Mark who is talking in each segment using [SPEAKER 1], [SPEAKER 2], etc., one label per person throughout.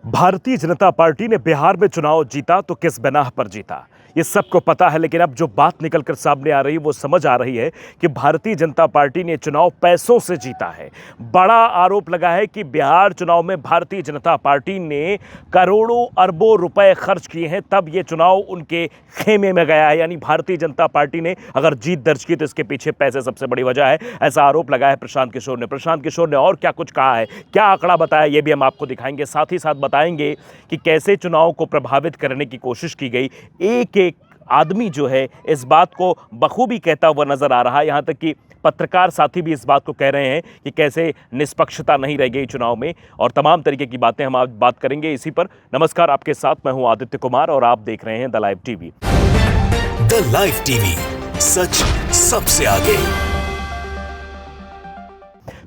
[SPEAKER 1] Bharatiya Janata party ने बिहार में चुनाव जीता तो किस बिनाह पर जीता, ये सबको पता है। लेकिन अब जो बात निकलकर सामने आ रही है वो समझ आ रही है कि भारतीय जनता पार्टी ने चुनाव पैसों से जीता है। बड़ा आरोप लगा है कि बिहार चुनाव में भारतीय जनता पार्टी ने करोड़ों अरबों रुपए खर्च किए हैं, तब ये चुनाव उनके खेमे में गया है। यानी भारतीय जनता पार्टी ने अगर जीत दर्ज की तो इसके पीछे पैसे सबसे बड़ी वजह है, ऐसा आरोप लगा है प्रशांत किशोर ने। प्रशांत किशोर ने और क्या कुछ कहा है, क्या आंकड़ा बताया, ये भी हम आपको दिखाएंगे। साथ ही साथ बताएंगे कि कैसे चुनाव को प्रभावित करने की कोशिश की गई। एक एक आदमी जो है इस बात को बखूबी कहता हुआ नजर आ रहा है। यहां तक कि पत्रकार साथी भी इस बात को कह रहे हैं कि कैसे निष्पक्षता नहीं रह गई चुनाव में, और तमाम तरीके की बातें हम आज बात करेंगे इसी पर। नमस्कार, आपके साथ मैं हूं आदित्य कुमार और आप देख रहे हैं the live TV.
[SPEAKER 2] The live TV, सच सबसे आगे।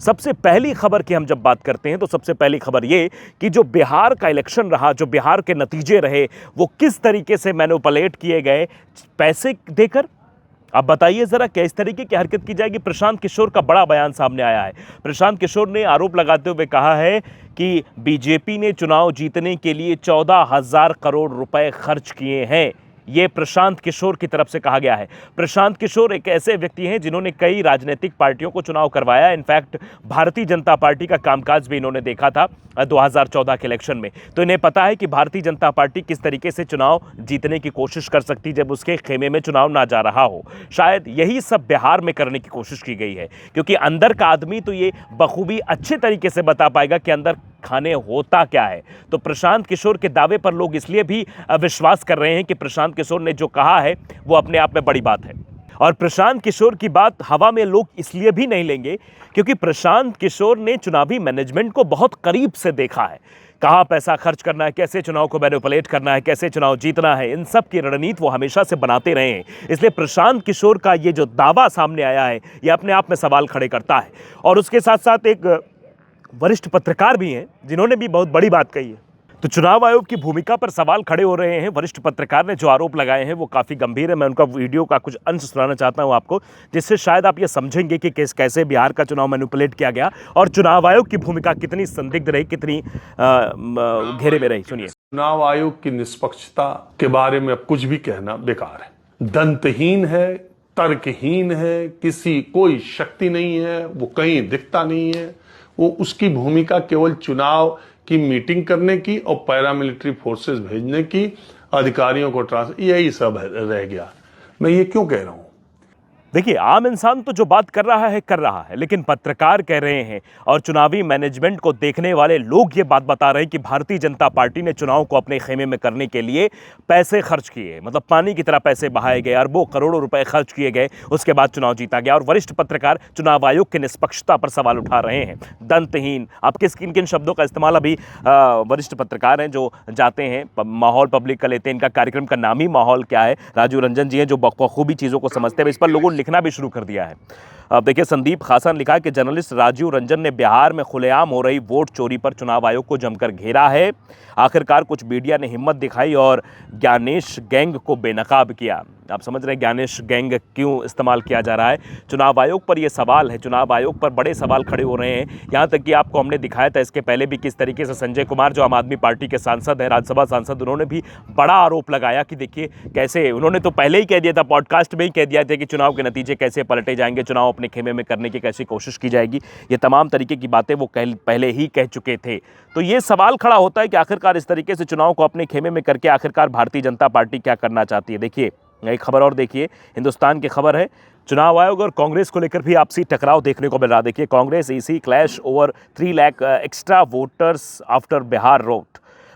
[SPEAKER 1] सबसे पहली खबर की हम जब बात करते हैं तो सबसे पहली खबर ये कि जो बिहार का इलेक्शन रहा, जो बिहार के नतीजे रहे, वो किस तरीके से मैनिपुलेट किए गए पैसे देकर। अब बताइए जरा किस तरीके की हरकत की जाएगी। प्रशांत किशोर का बड़ा बयान सामने आया है। प्रशांत किशोर ने आरोप लगाते हुए कहा है कि बीजेपी ने चुनाव जीतने के लिए 14,000 करोड़ रुपए खर्च किए हैं। ये प्रशांत किशोर की तरफ से कहा गया है। प्रशांत किशोर एक ऐसे व्यक्ति हैं जिन्होंने कई राजनीतिक पार्टियों को चुनाव करवाया। इनफैक्ट भारतीय जनता पार्टी का कामकाज भी इन्होंने देखा था 2014 के इलेक्शन में, तो इन्हें पता है कि भारतीय जनता पार्टी किस तरीके से चुनाव जीतने की कोशिश कर सकती जब उसके खेमे में चुनाव ना जा रहा हो। शायद यही सब बिहार में करने की कोशिश की गई है, क्योंकि अंदर का आदमी तो ये बखूबी अच्छे तरीके से बता पाएगा कि अंदर खाने होता क्या है। तो प्रशांत किशोर के दावे पर लोग इसलिए भी विश्वास कर रहे हैं कि प्रशांत किशोर ने जो कहा है वो अपने आप में बड़ी बात है। और प्रशांत किशोर की बात हवा में लोग इसलिए भी नहीं लेंगे क्योंकि प्रशांत किशोर ने चुनावी मैनेजमेंट को बहुत करीब से देखा है। कहाँ पैसा खर्च करना है, कैसे चुनाव को मैनिपुलेट करना है, कैसे चुनाव जीतना है, इन सब की रणनीति वो हमेशा से बनाते रहे हैं। इसलिए प्रशांत किशोर का ये जो दावा सामने आया है ये अपने आप में सवाल खड़े करता है। और उसके साथ साथ एक वरिष्ठ पत्रकार भी हैं जिन्होंने भी बहुत बड़ी बात कही है। तो चुनाव आयोग की भूमिका पर सवाल खड़े हो रहे हैं। वरिष्ठ पत्रकार ने जो आरोप लगाए हैं वो काफ़ी गंभीर है। मैं उनका वीडियो का कुछ अंश सुनाना चाहता हूं आपको, जिससे शायद आप ये समझेंगे कि कैसे बिहार का चुनाव मैनिपुलेट किया गया और चुनाव आयोग की भूमिका कितनी संदिग्ध रही, कितनी घेरे में रही। सुनिए।
[SPEAKER 3] चुनाव आयोग की निष्पक्षता के बारे में अब कुछ भी कहना बेकार है। दंतहीन है, तर्कहीन है, किसी कोई शक्ति नहीं है, वो कहीं दिखता नहीं है। वो उसकी भूमिका केवल चुनाव की मीटिंग करने की और पैरामिलिट्री फोर्सेस भेजने की, अधिकारियों को यही सब रह गया। मैं ये क्यों कह रहा हूं?
[SPEAKER 1] देखिए, आम इंसान तो जो बात कर रहा है, लेकिन पत्रकार कह रहे हैं और चुनावी मैनेजमेंट को देखने वाले लोग ये बात बता रहे हैं कि भारतीय जनता पार्टी ने चुनाव को अपने खेमे में करने के लिए पैसे खर्च किए, मतलब पानी की तरह पैसे बहाए गए, अरबों करोड़ों रुपए खर्च किए गए, उसके बाद चुनाव जीता गया। और वरिष्ठ पत्रकार चुनाव आयोग की निष्पक्षता पर सवाल उठा रहे हैं। दंतहीन, आप किन किन शब्दों का इस्तेमाल अभी वरिष्ठ पत्रकार हैं जो जाते हैं, माहौल पब्लिक का लेते हैं, इनका कार्यक्रम का नाम ही माहौल क्या है, राजीव रंजन जी हैं जो बखूबी चीज़ों को समझते हैं। इस पर लोगों लिखना भी शुरू कर दिया है। अब देखिए, संदीप खासा ने लिखा है कि जर्नलिस्ट राजीव रंजन ने बिहार में खुलेआम हो रही वोट चोरी पर चुनाव आयोग को जमकर घेरा है। आखिरकार कुछ मीडिया ने हिम्मत दिखाई और ज्ञानेश गैंग को बेनकाब किया। आप समझ रहे हैं ज्ञानेश गैंग क्यों इस्तेमाल किया जा रहा है। चुनाव आयोग पर यह सवाल है, चुनाव आयोग पर बड़े सवाल खड़े हो रहे हैं। यहाँ तक कि आपको हमने दिखाया था इसके पहले भी किस तरीके से संजय कुमार जो आम आदमी पार्टी के सांसद हैं, राज्यसभा सांसद, उन्होंने भी बड़ा आरोप लगाया कि देखिए कैसे, उन्होंने तो पहले ही कह दिया था, पॉडकास्ट में ही कह दिया था कि चुनाव के नतीजे कैसे पलटे जाएंगे, चुनाव अपने खेमे में करने की कैसी कोशिश की जाएगी। ये तमाम तरीके की बातें वो पहले ही कह चुके थे। तो ये सवाल खड़ा होता है कि आखिरकार इस तरीके से चुनाव को अपने खेमे में करके आखिरकार भारतीय जनता पार्टी क्या करना चाहती है। देखिए एक खबर और देखिए, हिंदुस्तान की खबर है, चुनाव आयोग और कांग्रेस को लेकर भी आपसी टकराव देखने को मिल रहा। देखिए, Congress EC clash over 3 lakh extra voters after Bihar rout.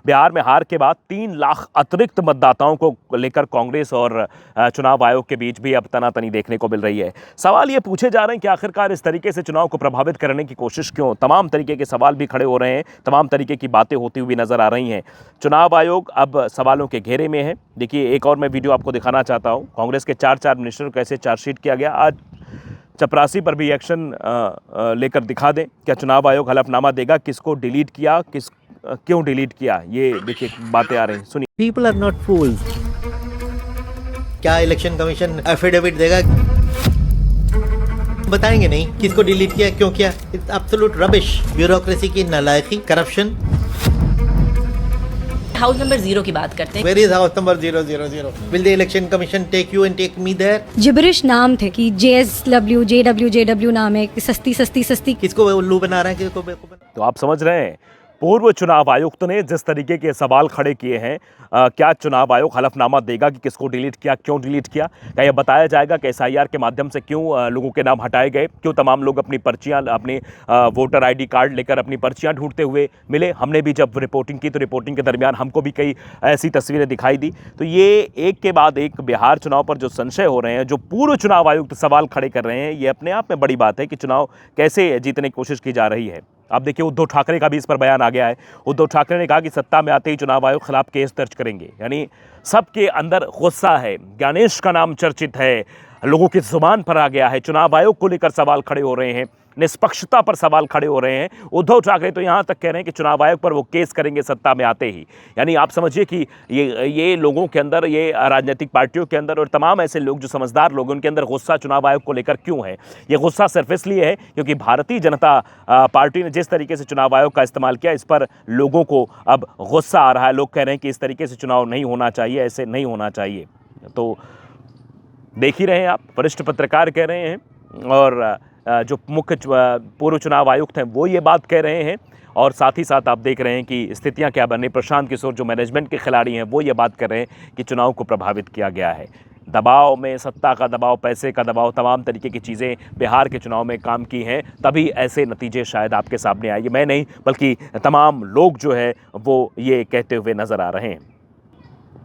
[SPEAKER 1] Bihar में हार के बाद 3 लाख अतिरिक्त मतदाताओं को लेकर कांग्रेस और चुनाव आयोग के बीच भी अब तनातनी देखने को मिल रही है। सवाल ये पूछे जा रहे हैं कि आखिरकार इस तरीके से चुनाव को प्रभावित करने की कोशिश क्यों। तमाम तरीके के सवाल भी खड़े हो रहे हैं, तमाम तरीके की बातें होती हुई नजर आ रही हैं। चुनाव आयोग अब सवालों के घेरे में है। देखिए, एक और मैं वीडियो आपको दिखाना चाहता हूँ। कांग्रेस के 4 मिनिस्टर को कैसे चार्जशीट किया गया। आज चपरासी पर भी एक्शन लेकर दिखा दें। क्या चुनाव आयोग हलफनामा देगा, किसको डिलीट किया, क्यों डिलीट किया, ये देखिए बातें आ रही हैं, सुनिए।
[SPEAKER 4] पीपल आर नॉट फूल्स। क्या इलेक्शन कमीशन एफिडेविट देगा? बताएंगे नहीं किसको डिलीट किया, क्यों किया। It's absolute rubbish. ब्यूरोक्रेसी की नालायकी, करप्शन।
[SPEAKER 5] हाउस नंबर 0 की बात करते हैं।
[SPEAKER 4] Where is house number 000? Will the election commission take you and take me there?
[SPEAKER 6] जिबरिश नाम थे कि JW नाम है, सस्ती सस्ती सस्ती।
[SPEAKER 4] किसको उल्लू बना रहा है, किसको बेवकूफ बना रहा है?
[SPEAKER 1] तो आप समझ रहे हैं, पूर्व चुनाव आयुक्त ने जिस तरीके के सवाल खड़े किए हैं, क्या चुनाव आयोग हलफनामा देगा कि किसको डिलीट किया, क्यों डिलीट किया? क्या यह बताया जाएगा कि SIR के माध्यम से क्यों लोगों के नाम हटाए गए, क्यों तमाम लोग अपनी पर्चियां, अपने वोटर ID कार्ड लेकर अपनी पर्चियां ढूंढते हुए मिले? हमने भी जब रिपोर्टिंग की तो रिपोर्टिंग के दरमियान हमको भी कई ऐसी तस्वीरें दिखाई दी। तो ये एक के बाद एक बिहार चुनाव पर जो संशय हो रहे हैं, जो पूर्व चुनाव आयुक्त सवाल खड़े कर रहे हैं, ये अपने आप में बड़ी बात है कि चुनाव कैसे जीतने की कोशिश की जा रही है। आप देखिए, उद्धव ठाकरे का भी इस पर बयान आ गया है। उद्धव ठाकरे ने कहा कि सत्ता में आते ही चुनाव आयोग खिलाफ केस दर्ज करेंगे। यानी सबके अंदर गुस्सा है, गणेश का नाम चर्चित है, लोगों की जुबान पर आ गया है, चुनाव आयोग को लेकर सवाल खड़े हो रहे हैं, निष्पक्षता पर सवाल खड़े हो रहे हैं। उद्धव ठाकरे तो यहाँ तक कह रहे हैं कि चुनाव आयोग पर वो केस करेंगे सत्ता में आते ही। यानी आप समझिए कि ये लोगों के अंदर, ये राजनीतिक पार्टियों के अंदर और तमाम ऐसे लोग जो समझदार लोग, उनके अंदर गुस्सा चुनाव आयोग को लेकर क्यों है? ये गुस्सा सिर्फ इसलिए है क्योंकि भारतीय जनता पार्टी ने जिस तरीके से चुनाव आयोग का इस्तेमाल किया, इस पर लोगों को अब गुस्सा आ रहा है। लोग कह रहे हैं कि इस तरीके से चुनाव नहीं होना चाहिए, ऐसे नहीं होना चाहिए। तो देख ही रहे हैं आप, वरिष्ठ पत्रकार कह रहे हैं और जो मुख्य पूर्व चुनाव आयुक्त हैं वो ये बात कह रहे हैं, और साथ ही साथ आप देख रहे हैं कि स्थितियां क्या बनी। प्रशांत किशोर जो मैनेजमेंट के खिलाड़ी हैं वो ये बात कर रहे हैं कि चुनाव को प्रभावित किया गया है। दबाव में सत्ता का दबाव, पैसे का दबाव, तमाम तरीके की चीज़ें बिहार के चुनाव में काम की हैं, तभी ऐसे नतीजे शायद आपके सामने आए। मैं नहीं बल्कि तमाम लोग जो है वो ये कहते हुए नज़र आ रहे हैं।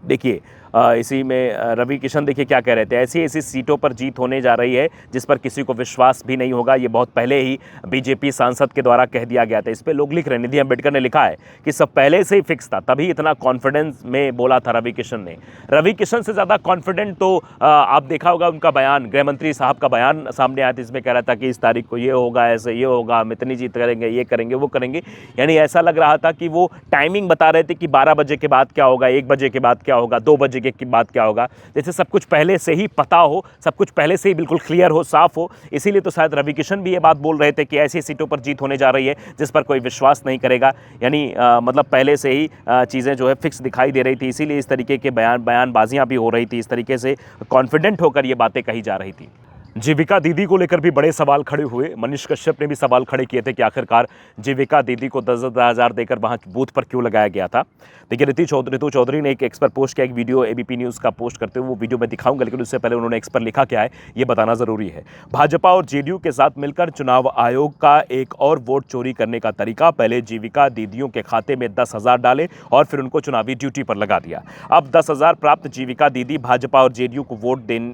[SPEAKER 1] देखिए, इसी में रवि किशन देखिए क्या कह रहे थे, ऐसी ऐसी सीटों पर जीत होने जा रही है जिस पर किसी को विश्वास भी नहीं होगा। ये बहुत पहले ही बीजेपी सांसद के द्वारा कह दिया गया था। इस पे लोग लिख रहे हैं, निधि अम्बेडकर ने लिखा है कि सब पहले से ही फिक्स था, तभी इतना कॉन्फिडेंस में बोला था रवि किशन ने। रवि किशन से ज़्यादा कॉन्फिडेंट तो आप देखा होगा उनका बयान, गृह मंत्री साहब का बयान सामने आया था, इसमें कह रहा था कि इस तारीख को ये होगा, ऐसे ये होगा, हम इतनी जीत करेंगे, ये करेंगे, वो करेंगे। यानी ऐसा लग रहा था कि वो टाइमिंग बता रहे थे कि 12 बजे के बाद क्या होगा, 1 बजे के बाद क्या होगा, 2 बजे के बाद क्या होगा, जैसे सब कुछ पहले से ही पता हो, सब कुछ पहले से ही बिल्कुल क्लियर हो, साफ हो। इसीलिए तो शायद रवि किशन भी ये बात बोल रहे थे कि ऐसी सीटों पर जीत होने जा रही है जिस पर कोई विश्वास नहीं करेगा। यानी मतलब पहले से ही चीज़ें जो है फिक्स दिखाई दे रही थी, इसीलिए इस तरीके के बयानबाजियां भी हो रही थी, इस तरीके से कॉन्फिडेंट होकर ये बातें कही जा रही थी। जीविका दीदी को लेकर भी बड़े सवाल खड़े हुए। मनीष कश्यप ने भी सवाल खड़े किए थे कि आखिरकार जीविका दीदी को 10,000 देकर वहां बूथ पर क्यों लगाया गया था। देखिए, रितु चौधरी ने एक एक्स पर पोस्ट किया, एक वीडियो ABP न्यूज़ का पोस्ट करते हुए, वो वीडियो मैं दिखाऊंगा, लेकिन उससे पहले उन्होंने एक्स पर लिखा क्या है ये बताना ज़रूरी है। भाजपा और JDU के साथ मिलकर चुनाव आयोग का एक और वोट चोरी करने का तरीका, पहले जीविका दीदियों के खाते में 10,000 डाले और फिर उनको चुनावी ड्यूटी पर लगा दिया। अब 10,000 प्राप्त जीविका दीदी भाजपा और JDU को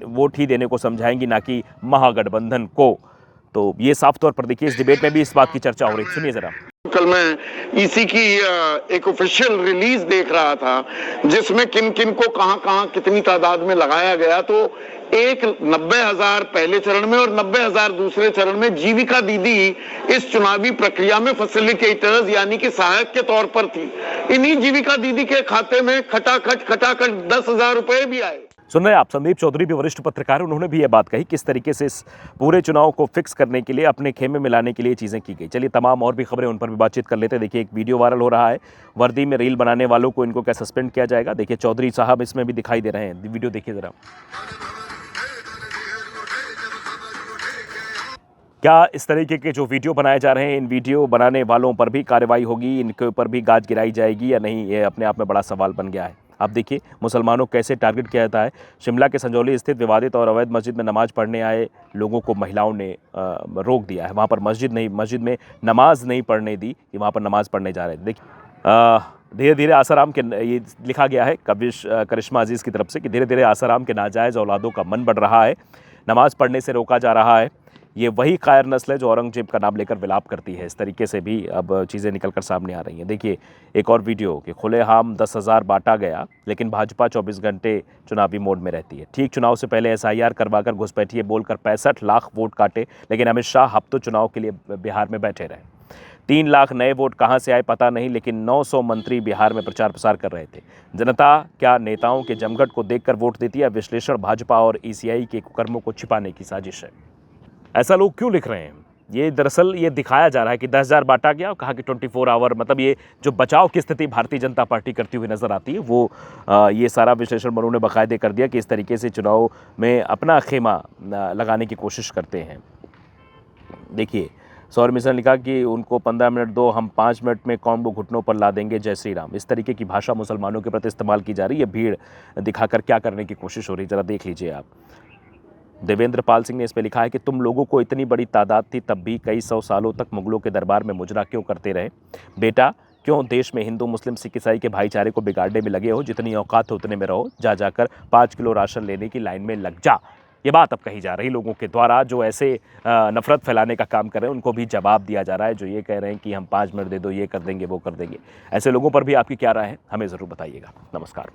[SPEAKER 1] वोट ही देने को समझाएंगी, ना कि महागठबंधन को। तो ये साफ तौर पर देखिए, इस डिबेट में भी इस बात की चर्चा हो रही। सुनिए जरा।
[SPEAKER 7] कल मैं इसी की एक ऑफिशियल रिलीज देख रहा था जिसमें किन किन को कहां कितनी तादाद में लगाया गया। तो एक 90,000 पहले चरण में और 90,000 दूसरे चरण में जीविका दीदी इस चुनावी प्रक्रिया में फैसिलिटेटर्स यानी कि सहायक के तौर पर थी। इन्हीं जीविका दीदी के खाते में खटाखट 10,000 रुपए भी आए।
[SPEAKER 1] सुन रहे हैं आप, संदीप चौधरी भी वरिष्ठ पत्रकार, उन्होंने भी ये बात कही किस तरीके से इस पूरे चुनाव को फिक्स करने के लिए, अपने खेमे में लाने के लिए चीज़ें की गई। चलिए तमाम और भी खबरें उन पर भी बातचीत कर लेते हैं। देखिए, एक वीडियो वायरल हो रहा है, वर्दी में रील बनाने वालों को इनको क्या सस्पेंड किया जाएगा। देखिए, चौधरी साहब इसमें भी दिखाई दे रहे हैं, वीडियो देखिए ज़रा। क्या इस तरीके के जो वीडियो बनाए जा रहे हैं, इन वीडियो बनाने वालों पर भी कार्रवाई होगी, इनके ऊपर भी गाज गिराई जाएगी या नहीं, ये अपने आप में बड़ा सवाल बन गया है। आप देखिए, मुसलमानों को कैसे टारगेट किया जाता है। शिमला के संजौली स्थित विवादित और अवैध मस्जिद में नमाज पढ़ने आए लोगों को महिलाओं ने रोक दिया है। वहाँ पर मस्जिद में नमाज नहीं पढ़ने दी कि वहाँ पर नमाज पढ़ने जा रहे थे। देखिए, धीरे धीरे आसाराम के, ये लिखा गया है करिश्मा अजीज़ की तरफ से कि धीरे धीरे आसाराम के नाजायज़ औलादों का मन बढ़ रहा है, नमाज पढ़ने से रोका जा रहा है। ये वही कायर नस्ल है जो औरंगजेब का नाम लेकर विलाप करती है। इस तरीके से भी अब चीज़ें निकल कर सामने आ रही हैं। देखिए, एक और वीडियो कि खुलेआम 10,000 बांटा गया, लेकिन भाजपा 24 घंटे चुनावी मोड में रहती है। ठीक चुनाव से पहले SIR करवाकर घुसपैठिए बोलकर 65 लाख वोट काटे, लेकिन अमित शाह हफ्तों चुनाव के लिए बिहार में बैठे रहे। 3 लाख नए वोट कहाँ से आए पता नहीं, लेकिन 900 मंत्री बिहार में प्रचार प्रसार कर रहे थे। जनता क्या नेताओं के जमघट को देखकर वोट देती है? विश्लेषण भाजपा और ECI के कुकर्मों को छिपाने की साजिश है। ऐसा लोग क्यों लिख रहे हैं? ये दरअसल ये दिखाया जा रहा है कि 10,000 बांटा गया और कहा कि 24 आवर, मतलब ये जो बचाव की स्थिति भारतीय जनता पार्टी करती हुई नजर आती है वो ये सारा विश्लेषण मनु ने बाकायदे कर दिया कि इस तरीके से चुनाव में अपना खेमा लगाने की कोशिश करते हैं। देखिए, सौर मिश्रा ने लिखा कि उनको 15 मिनट दो, हम 5 मिनट में कॉम्बो घुटनों पर ला देंगे, जय श्री राम। इस तरीके की भाषा मुसलमानों के प्रति इस्तेमाल की जा रही है, भीड़ दिखाकर क्या करने की कोशिश हो रही है, जरा देख लीजिए आप। देवेंद्र पाल सिंह ने इस पे लिखा है कि तुम लोगों को इतनी बड़ी तादाद थी तब भी कई सौ सालों तक मुगलों के दरबार में मुजरा क्यों करते रहे बेटा? क्यों देश में हिंदू मुस्लिम सिख ईसाई के भाईचारे को बिगाड़ने में लगे हो? जितनी औकात हो उतने में रहो, जाकर 5 किलो राशन लेने की लाइन में लग जा। ये बात अब कही जा रही लोगों के द्वारा जो ऐसे नफरत फैलाने का काम कर रहे हैं, उनको भी जवाब दिया जा रहा है, जो ये कह रहे हैं कि हम 5 मिनट दे दो, ये कर देंगे, वो कर देंगे। ऐसे लोगों पर भी आपकी क्या राय है, हमें ज़रूर बताइएगा। नमस्कार।